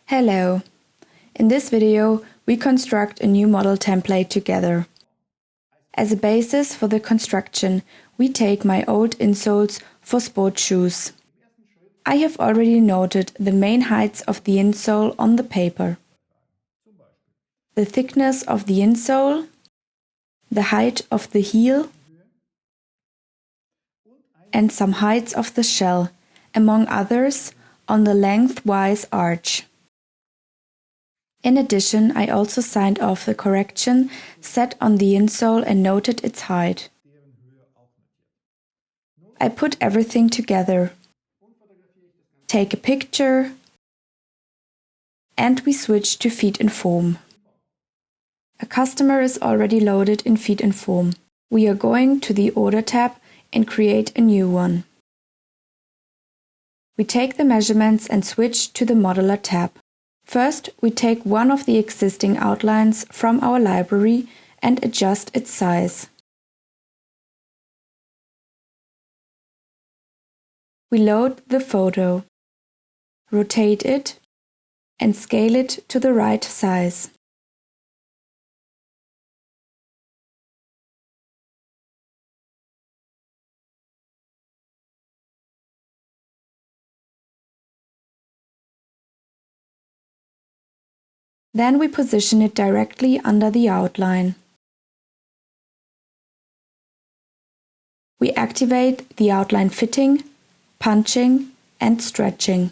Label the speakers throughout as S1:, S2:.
S1: Hello! In this video, we construct a new model template together. As a basis for the construction, we take my old insoles for sport shoes. I have already noted the main heights of the insole on the paper. The thickness of the insole, the height of the heel, and some heights of the shell, among others, on the lengthwise arch. In addition, I also signed off the correction set on the insole and noted its height. I put everything together, take a picture, and we switch to feetinform. A customer is already loaded in feetinform. We are going to the Order tab and create a new one. We take the measurements and switch to the Modeler tab. First, we take one of the existing outlines from our library and adjust its size. We load the photo, rotate it, and scale it to the right size. Then we position it directly under the outline. We activate the outline fitting, punching, and stretching.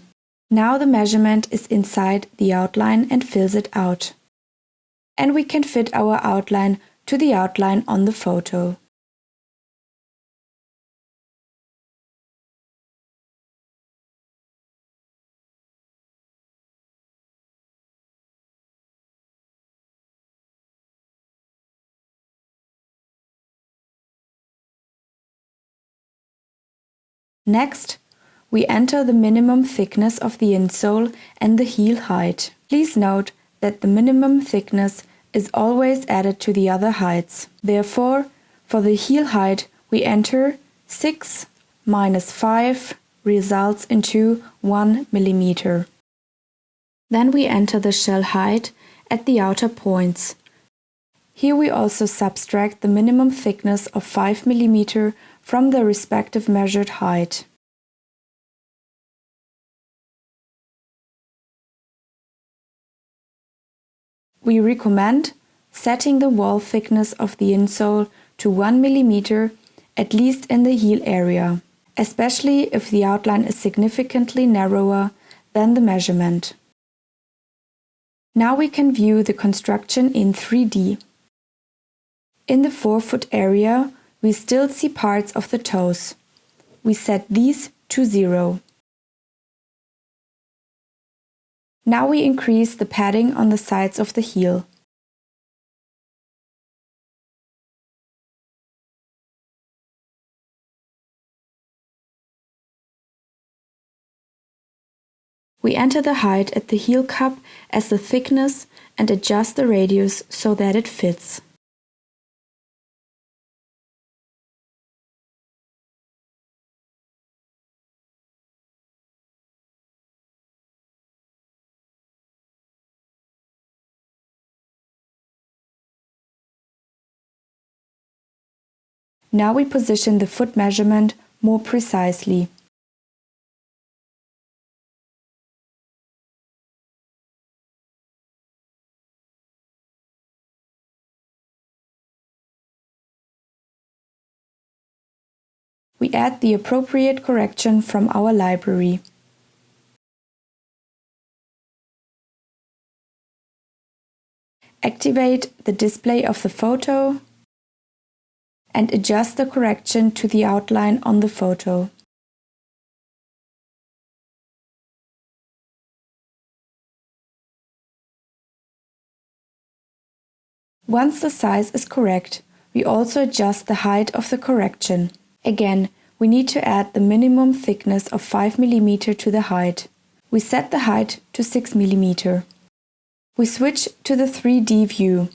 S1: Now the measurement is inside the outline and fills it out. And we can fit our outline to the outline on the photo. Next, we enter the minimum thickness of the insole and the heel height. Please note that the minimum thickness is always added to the other heights. Therefore, for the heel height, we enter 6 minus 5 results into 1 mm. Then we enter the shell height at the outer points. Here we also subtract the minimum thickness of 5 mm from the respective measured height. We recommend setting the wall thickness of the insole to 1 mm, at least in the heel area, especially if the outline is significantly narrower than the measurement. Now we can view the construction in 3D. In the forefoot area, we still see parts of the toes. We set these to 0. Now we increase the padding on the sides of the heel. We enter the height at the heel cup as the thickness and adjust the radius so that it fits. Now we position the foot measurement more precisely. We add the appropriate correction from our library. Activate the display of the photo and adjust the correction to the outline on the photo. Once the size is correct, we also adjust the height of the correction. Again, we need to add the minimum thickness of 5 mm to the height. We set the height to 6 mm. We switch to the 3D view.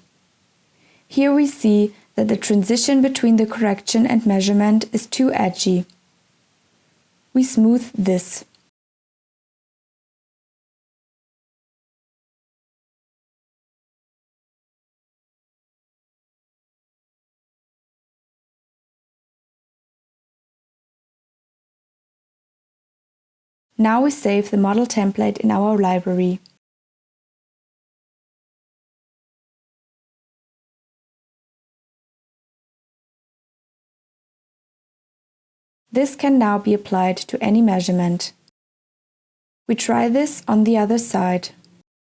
S1: Here we see that the transition between the correction and measurement is too edgy. We smooth this. Now we save the model template in our library. This can now be applied to any measurement. We try this on the other side.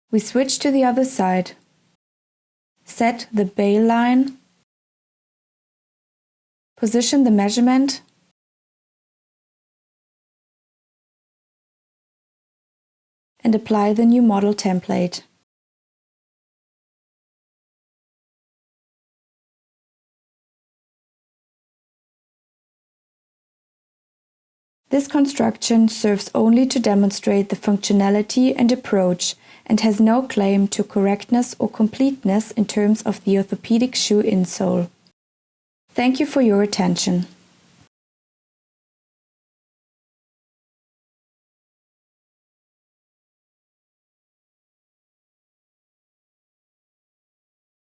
S1: We switch to the other side. Set the bail line. Position the measurement. And apply the new model template. This construction serves only to demonstrate the functionality and approach and has no claim to correctness or completeness in terms of the orthopedic shoe insole. Thank you for your attention.